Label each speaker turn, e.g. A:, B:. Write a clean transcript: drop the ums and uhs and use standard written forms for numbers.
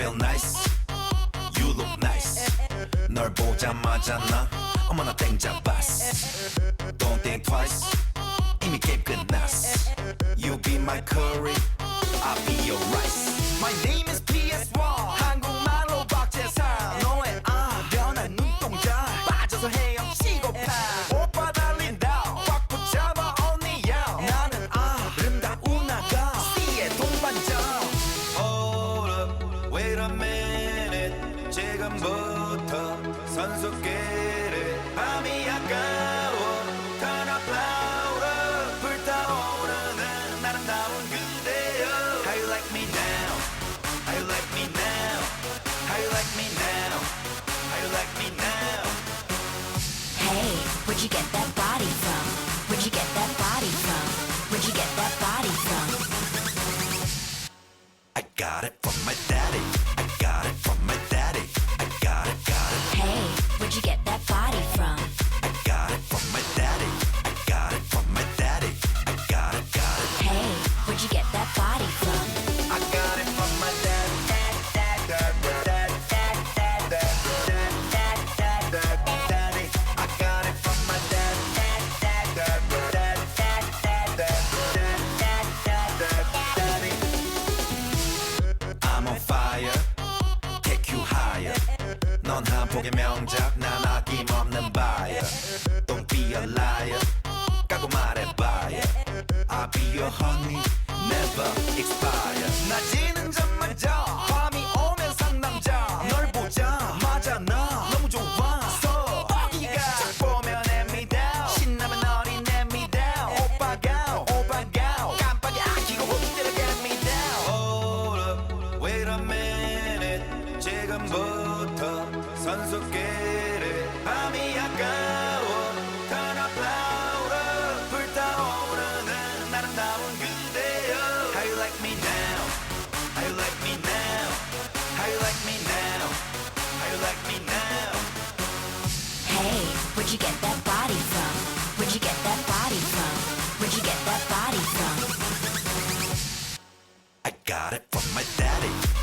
A: feel nice You look nice 널 보자마자 나 어머나 땡 잡았어 Don't think twice 이미 게임 끝났어 You be my curry I'll be your rice My name is PS1 한국말로 박재상 너의 변한 눈동자 빠져서 헤엄치고파 오빠 달린다 꽉 붙잡아 언니야 나는 아름다운 아가 C의 동반자 Hold up wait a minute 지금부터 선수끼리 밤이 아까워 Turn up louder 불타오르는 아름다운 그대여 How you like me now How you like me now How you like me now How you like me now
B: Hey, where'd you get that body from? Where'd you get that body from? Where'd you get that body from?
A: I got it from my daddy I got it from my daddy I got it
B: Hey, where'd you get that body from?
A: I got it from my daddy I got it from my daddy I got it
B: Hey, where'd you get that body from?
A: I got it from my daddy Daddy I got it from my daddy I'm on fire Take you higher 넌 한 폭의 명작 난 아낌없는 buyer Don't be a liar 까고 말해봐요 I'll be your honey Never expire 낮이는 잠마자 밤이 오면 상남자 널 보자마자 나 너무 좋았어 어디가 딱 보면 hand me down 신나면 어린 hand me down 오빠가 깜빡이 아끼고 흔들어 get me down Hold up wait a minute 지금부터 선수끼리 밤이 아까워 Turn up louder 불타오르는 아름다운 그대여 How you like me now How you like me now How you like me now How you like me now
B: Hey, where'd you get that body from? Where'd you get that body from? Where'd you get that body from?
A: I got it from my daddy